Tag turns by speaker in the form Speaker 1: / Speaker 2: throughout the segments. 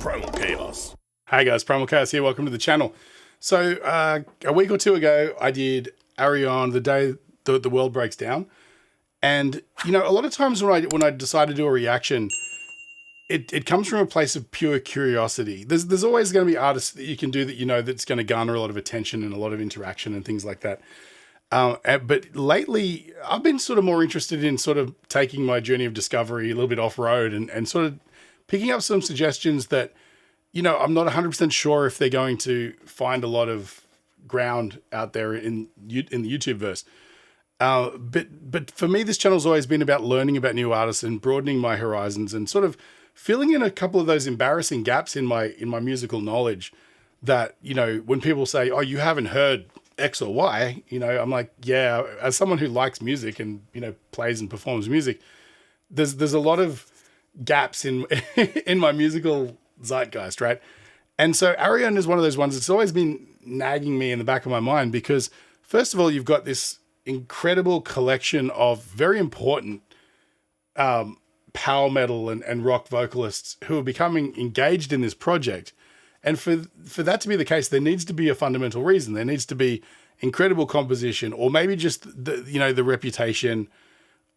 Speaker 1: Primal Chaos.
Speaker 2: Hey guys, Primal Chaos here. Welcome to the channel. So a week or two ago, I did Ayreon, the day the world breaks down. And, you know, a lot of times when I decide to do a reaction, it comes from a place of pure curiosity. There's always going to be artists that you can do that you know that's going to garner a lot of attention and a lot of interaction and things like that. But lately, I've been sort of more interested in sort of taking my journey of discovery a little bit off-road and sort of picking up some suggestions that, you know, I'm not 100% sure if they're going to find a lot of ground out there in the YouTube verse. But for me, this channel's always been about learning about new artists and broadening my horizons and sort of filling in a couple of those embarrassing gaps in my musical knowledge that, you know, when people say, oh, you haven't heard X or Y, you know, I'm like, yeah, as someone who likes music and, you know, plays and performs music, there's a lot of gaps in in my musical zeitgeist, right? And so Ayreon is one of those ones that's always been nagging me in the back of my mind because, first of all, you've got this incredible collection of very important power metal and rock vocalists who are becoming engaged in this project. And for that to be the case, there needs to be a fundamental reason. There needs to be incredible composition, or maybe just the reputation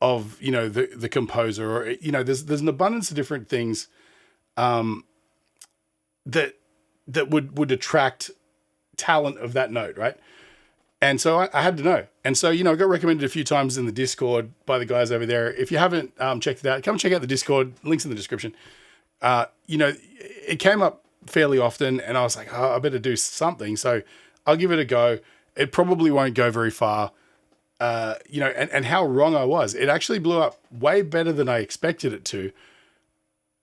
Speaker 2: of, you know, the composer, or, you know, there's an abundance of different things that would attract talent of that note, right? And so I had to know. And so, you know, I got recommended a few times in the Discord by the guys over there. If you haven't checked it out, come check out the Discord. Link's in the description. You know, it came up fairly often and I was like, oh, I better do something. So I'll give it a go. It probably won't go very far. You know, and how wrong I was. It actually blew up way better than I expected it to.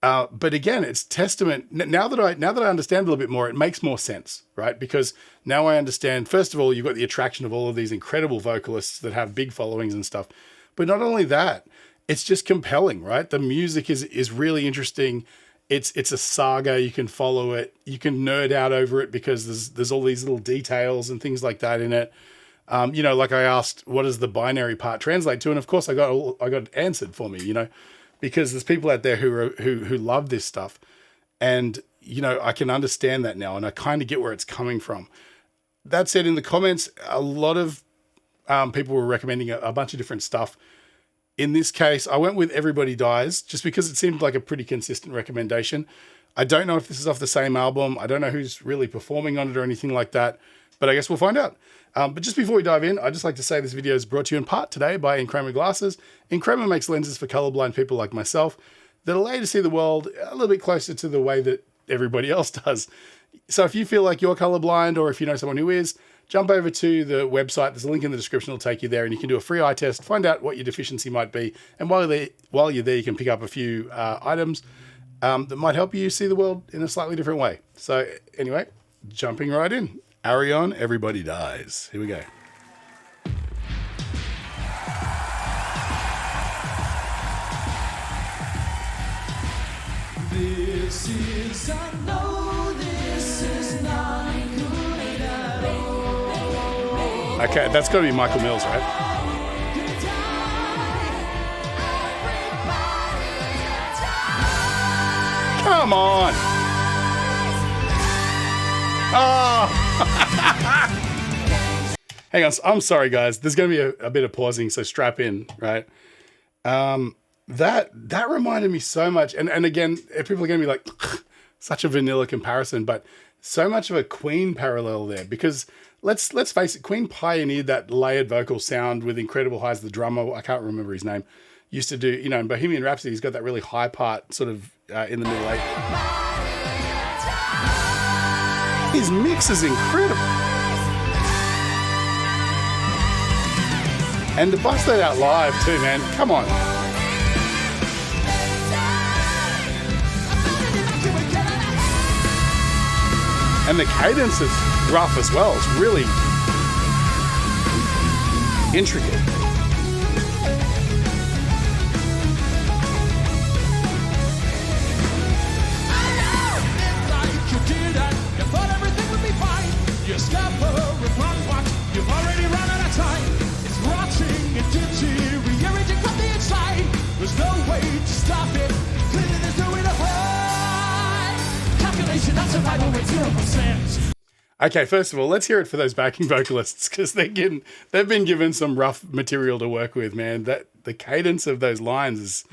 Speaker 2: But again, it's testament. Now that I understand a little bit more, it makes more sense, right? Because now I understand, first of all, you've got the attraction of all of these incredible vocalists that have big followings and stuff. But not only that, it's just compelling, right? The music is really interesting. It's a saga. You can follow it. You can nerd out over it because there's all these little details and things like that in it. You know, like I asked, what does the binary part translate to? And of course I got it answered for me, you know, because there's people out there who love this stuff. And, you know, I can understand that now and I kind of get where it's coming from. That said, in the comments, a lot of people were recommending a bunch of different stuff. In this case, I went with Everybody Dies just because it seemed like a pretty consistent recommendation. I don't know if this is off the same album. I don't know who's really performing on it or anything like that, but I guess we'll find out. But just before we dive in, I'd just like to say this video is brought to you in part today by Enchroma Glasses. Enchroma makes lenses for colorblind people like myself that allow you to see the world a little bit closer to the way that everybody else does. So if you feel like you're colorblind, or if you know someone who is, jump over to the website. There's a link in the description. It'll take you there and you can do a free eye test, find out what your deficiency might be. And while you're there, you can pick up a few items that might help you see the world in a slightly different way. So anyway, jumping right in. Ayreon, Everybody Dies. Here we go.
Speaker 3: This is, I know this is not good at all.
Speaker 2: Okay, that's got to be Michael Mills, right? Come on. Oh. Hang on. I'm sorry, guys. There's going to be a bit of pausing, so strap in, right? That reminded me so much. And again, people are going to be like, such a vanilla comparison, but so much of a Queen parallel there, because let's face it, Queen pioneered that layered vocal sound with incredible highs. The drummer, I can't remember his name, used to do, you know, in Bohemian Rhapsody, he's got that really high part sort of in the middle eight. His mix is incredible. And to bust that out live too, man, come on. And the cadence is rough as well. It's really intricate.
Speaker 3: You've already run out of time. It's rotting and deteriorating from the inside. There's no way to stop it. Clearly there's nowhere to hide. Calculation, not survival rate 0%.
Speaker 2: Okay, first of all, let's hear it for those backing vocalists because they've been given some rough material to work with, man. That the cadence of those lines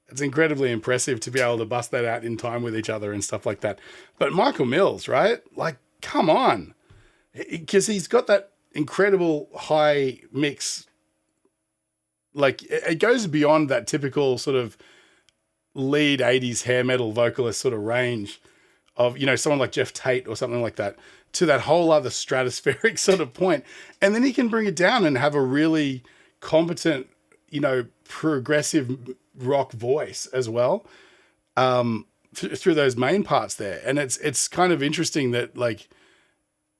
Speaker 2: it's incredibly impressive to be able to bust that out in time with each other and stuff like that. But Michael Mills, right? Like, come on, because he's got that incredible high mix. Like, it goes beyond that typical sort of lead 80s hair metal vocalist sort of range of, you know, someone like Jeff Tate or something like that, to that whole other stratospheric sort of point. And then he can bring it down and have a really competent, you know, progressive rock voice as well, through those main parts there. And it's kind of interesting that, like,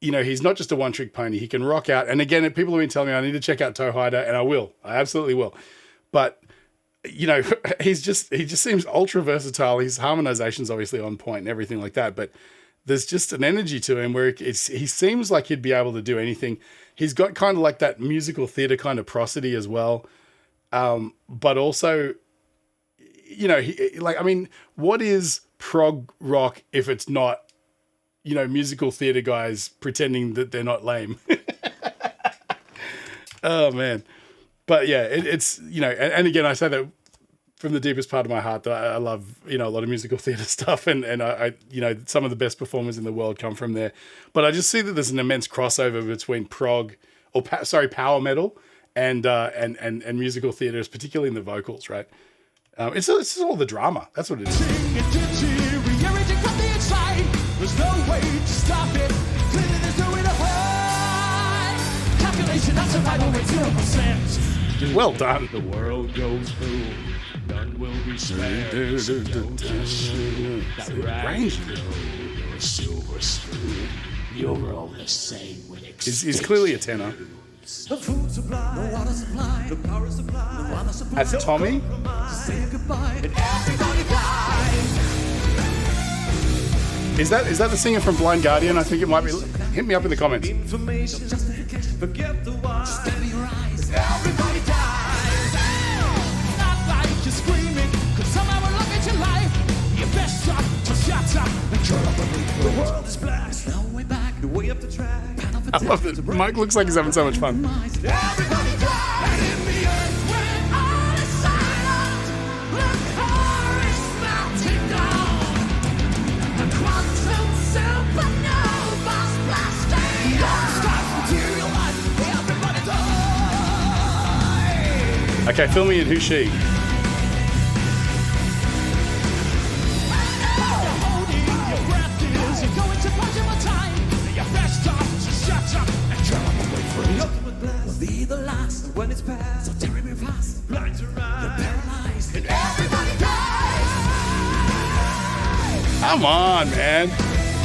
Speaker 2: you know, he's not just a one-trick pony. He can rock out. And again, people have been telling me I need to check out Toe Hider, and I will. I absolutely will. But, you know, he just seems ultra versatile. His harmonization's obviously on point and everything like that. But there's just an energy to him where he seems like he'd be able to do anything. He's got kind of like that musical theater kind of prosody as well. But also, you know, what is prog rock if it's not, you know, musical theater guys pretending that they're not lame? Oh man. But yeah, it's, you know, and again, I say that from the deepest part of my heart, that I love, you know, a lot of musical theater stuff, and I, you know, some of the best performers in the world come from there. But I just see that there's an immense crossover between power metal and musical theaters, particularly in the vocals, right? It's all the drama. That's what it is.
Speaker 3: There's no way to stop it. Clearly there's no way to hide. Calculation, not survival rate 0%.
Speaker 2: Well done.
Speaker 1: The world goes through, none will be spared. So don't assume that
Speaker 2: Range.
Speaker 1: you're a silver spoon. You're all the same when
Speaker 2: He's clearly a tenor.
Speaker 3: The food supply, the water supply, the power supply, the water supply.
Speaker 2: That's Tommy.
Speaker 3: Say goodbye, and everybody dies.
Speaker 2: Is that the singer from Blind Guardian? I think it might be. Hit me up in the comments.
Speaker 3: Information, justification, forget the why. Just open your eyes, everybody dies. Not like you're screaming, cause somehow will look at your life. You best stop, just shut up, and curl up and leave. The world is black, there's no way back, the way up the track.
Speaker 2: I love that. Mike looks like he's having so much fun.
Speaker 3: Everybody dies, and in the earth when all is silent, the core is melting down. The quantum supernova's blasting out. Stop material life, everybody die.
Speaker 2: Okay, fill me in. Who's she?
Speaker 3: Holding your breath is you're going to punch him a time. Your best stop, just shut up and curl up and wait for the ultimate blast. Will be the last when it's past. So terribly fast, blind to rise. You're paralyzed, and everybody dies.
Speaker 2: Come on, man.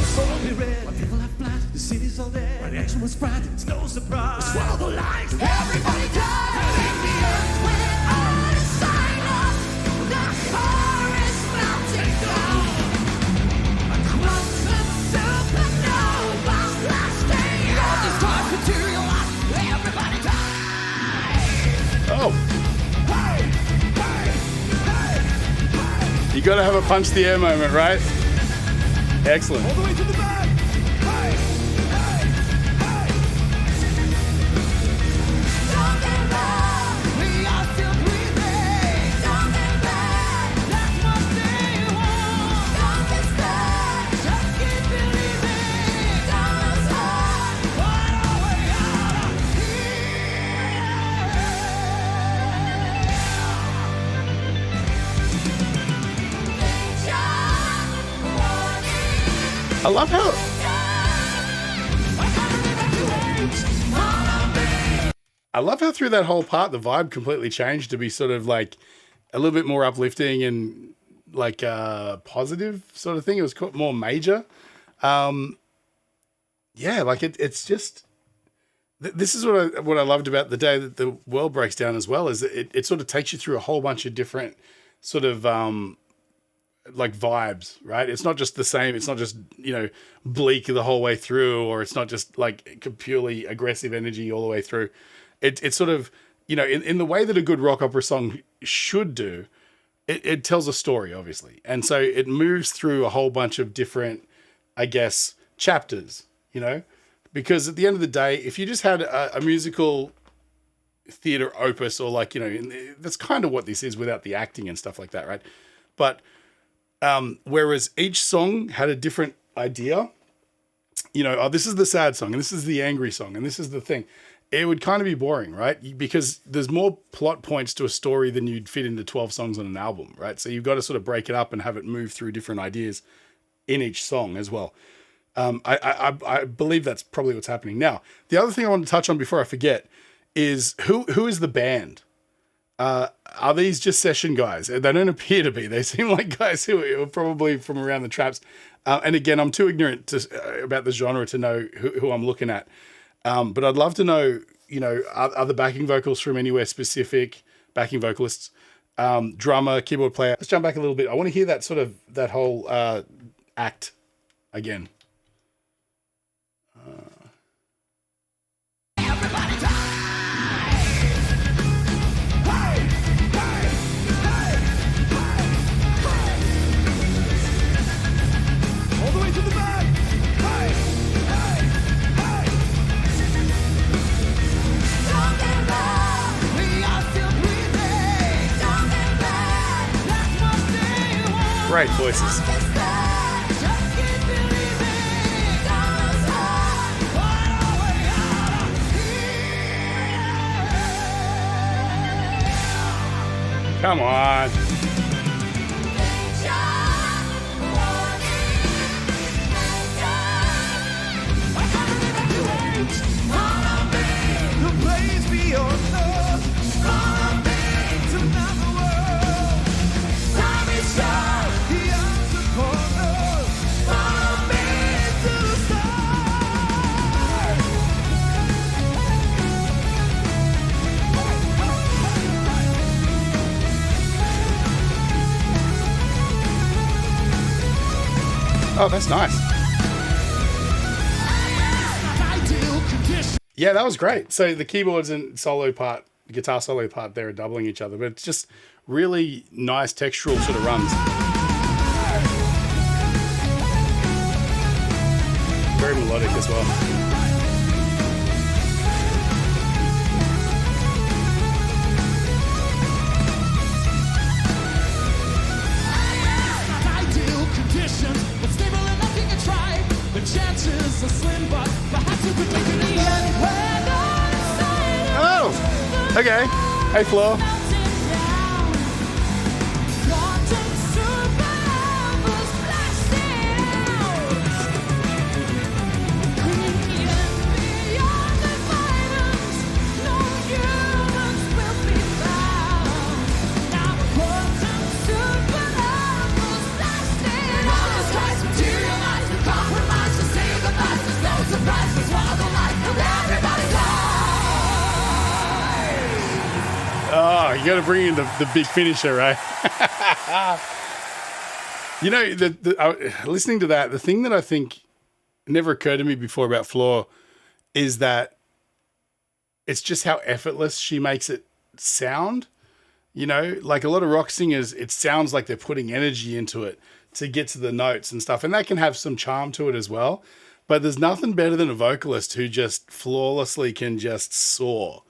Speaker 3: Soul be red, when people have flat, the city's all dead. When action was spread, it's no surprise. Swallow the lies, everybody dies. And in the earth when all is silent, the core is melting down. A quantum supernova's blasting out. This dark material life, everybody dies.
Speaker 2: Oh,
Speaker 3: Hey, hey, hey, hey.
Speaker 2: you gotta have a punch the air moment, right? Excellent.
Speaker 3: All the way to the back. Hey, hey, hey. Don't get back. We are still breathing. Don't get back. That's what they want. Don't get stuck. Just keep believing. Don't lose heart. Find our way out of
Speaker 2: I love how through that whole part the vibe completely changed to be sort of like a little bit more uplifting and like positive sort of thing. It was more major. Yeah, like it's just this is what I loved about the day that the world breaks down as well, is that it sort of takes you through a whole bunch of different sort of like vibes, right? It's not just the same. It's not just, you know, bleak the whole way through, or it's not just like purely aggressive energy all the way through. It's sort of, you know, in the way that a good rock opera song should do, it tells a story, obviously. And so it moves through a whole bunch of different I guess, chapters, you know, because at the end of the day, if you just had a musical theater opus, or like, you know, that's kind of what this is without the acting and stuff like that, right? But whereas each song had a different idea, you know, oh, this is the sad song and this is the angry song and this is the thing, it would kind of be boring, right? Because there's more plot points to a story than you'd fit into 12 songs on an album, right? So you've got to sort of break it up and have it move through different ideas in each song as well. I believe that's probably what's happening. Now, the other thing I want to touch on before I forget is who is the band? Are these just session guys? They don't appear to be. They seem like guys who are probably from around the traps. And again, I'm too ignorant about the genre to know who I'm looking at. But I'd love to know, you know, are the backing vocals from anywhere specific? Backing vocalists, drummer, keyboard player. Let's jump back a little bit. I want to hear that sort of, that whole act again.
Speaker 3: Everybody die! Hey! Hey! Hey! All the way to the back! Hey! Hey! Hey! Don't get back! We are still breathing! Don't get back! That's what they want!
Speaker 2: Great voices.
Speaker 3: Just keep believing! Don't stop! What are we out of here?
Speaker 2: Come on. Oh, that's nice. Yeah, that was great. So the keyboards and solo part, the guitar solo part, they're doubling each other, but it's just really nice textural sort of runs. Very melodic as well.
Speaker 3: Chances are slim, but perhaps you could make it in the end.
Speaker 2: Oh, okay. Hey, Flo. Oh, you got to bring in the big finisher, right? You know, listening to that, the thing that I think never occurred to me before about Floor is that it's just how effortless she makes it sound. You know, like a lot of rock singers, it sounds like they're putting energy into it to get to the notes and stuff. And that can have some charm to it as well. But there's nothing better than a vocalist who just flawlessly can just soar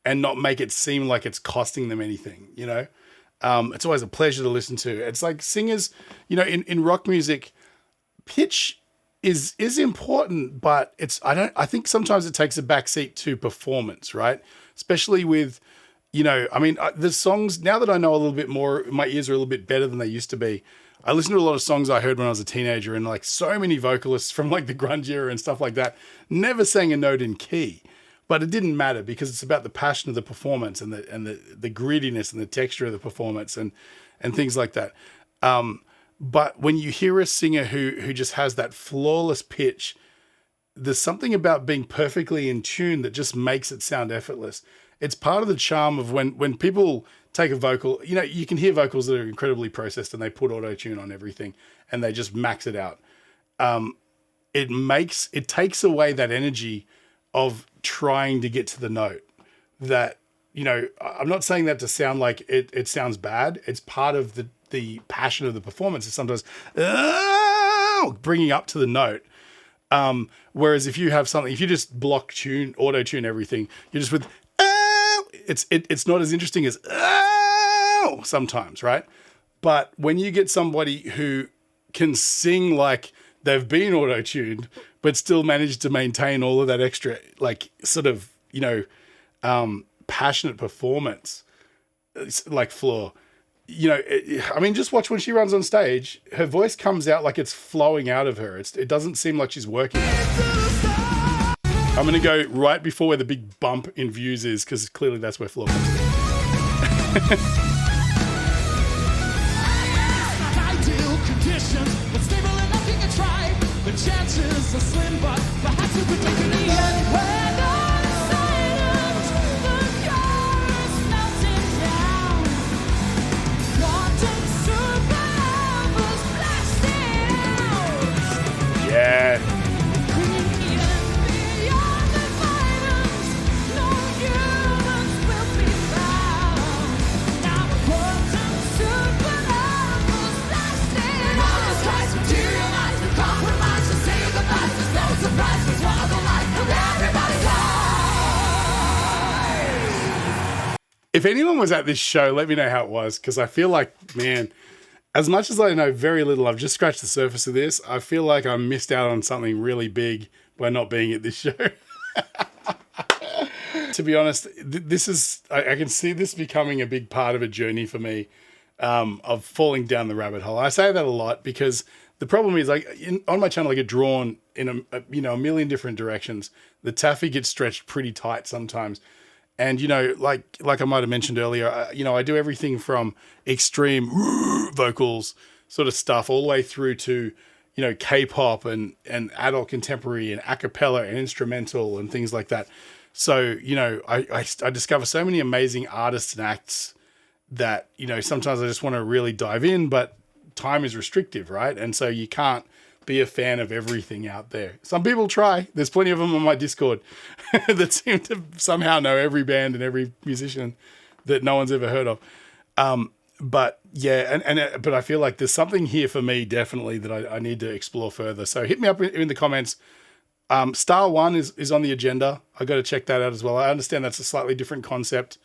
Speaker 2: and not make it seem like it's costing them anything, you know? It's always a pleasure to listen to. It's like singers, you know, in rock music, pitch is important, but I think sometimes it takes a backseat to performance, right? Especially with, you know, I mean, the songs, now that I know a little bit more, my ears are a little bit better than they used to be. I listen to a lot of songs I heard when I was a teenager, and like so many vocalists from like the grunge era and stuff like that never sang a note in key. But it didn't matter because it's about the passion of the performance and the grittiness and the texture of the performance and things like that. But when you hear a singer who just has that flawless pitch, there's something about being perfectly in tune that just makes it sound effortless. It's part of the charm of when people take a vocal, you know, you can hear vocals that are incredibly processed and they put auto-tune on everything and they just max it out. It takes away that energy of trying to get to the note. That, you know, I'm not saying that to sound like it sounds bad. It's part of the passion of the performance. It's sometimes, bringing up to the note. Whereas if you have something, if you just block tune, auto tune everything, you're just with it's not as interesting as sometimes, right? But when you get somebody who can sing like they've been auto tuned, but still manage to maintain all of that extra, like sort of, passionate performance, like Floor. I mean, just watch when she runs on stage, her voice comes out like it's flowing out of her. It doesn't seem like she's working. I'm going to go right before where the big bump in views is, because clearly that's where Floor comes in.
Speaker 3: Ideal conditions, but stable enough you can try. The chances are slim, but perhaps you predict in the end. When all is silent, the chorus melting down. Quantum supernovas blasting out.
Speaker 2: Yeah.
Speaker 3: Beyond the violence, no humans will be found. Now quantum supernovas blasting out. All this tries to materialize, we compromise to save the lives. There's no surprise, we swallow the life of everybody dies.
Speaker 2: If anyone was at this show, let me know how it was, because I feel like, man, as much as I know very little, I've just scratched the surface of this. I feel like I missed out on something really big by not being at this show. To be honest, this is, I can see this becoming a big part of a journey for me, of falling down the rabbit hole. I say that a lot because the problem is, like, on my channel, I get drawn in a million different directions. The taffy gets stretched pretty tight sometimes. And, like I might have mentioned earlier, I do everything from extreme vocals sort of stuff all the way through to, K-pop and adult contemporary and a cappella and instrumental and things like that. So, I discover so many amazing artists and acts that, sometimes I just want to really dive in, but time is restrictive, right? And so you can't be a fan of everything out there. Some people try. There's plenty of them on my Discord that seem to somehow know every band and every musician that no one's ever heard of. But yeah, but I feel like there's something here for me definitely that I need to explore further. So hit me up in the comments. Star One is on the agenda. I got to check that out as well. I understand that's a slightly different concept.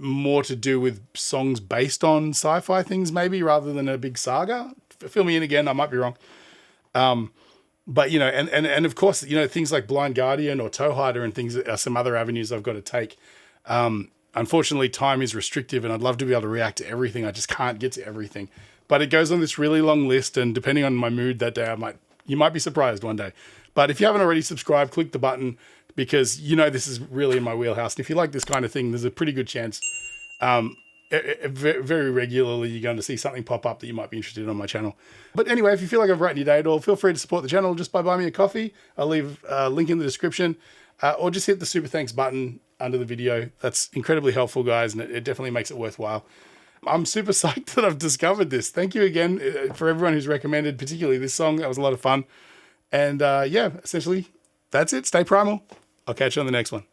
Speaker 2: More to do with songs based on sci-fi things maybe, rather than a big saga. Fill me in again, I might be wrong. But, and of course, things like Blind Guardian or Toe Hider and things are some other avenues I've got to take. Unfortunately, time is restrictive and I'd love to be able to react to everything. I just can't get to everything. But it goes on this really long list, and depending on my mood that day, you might be surprised one day. But if you haven't already subscribed, click the button, because this is really in my wheelhouse. And if you like this kind of thing, there's a pretty good chance very regularly you're going to see something pop up that you might be interested in on my channel. But anyway, if you feel like I've brightened your day at all, feel free to support the channel just by buying me a coffee. I'll leave a link in the description, or just hit the super thanks button under the video. That's incredibly helpful, guys, and it definitely makes it worthwhile. I'm super psyched that I've discovered this. Thank you again for everyone who's recommended, particularly this song. That was a lot of fun. And yeah, essentially, that's it. Stay primal. I'll catch you on the next one.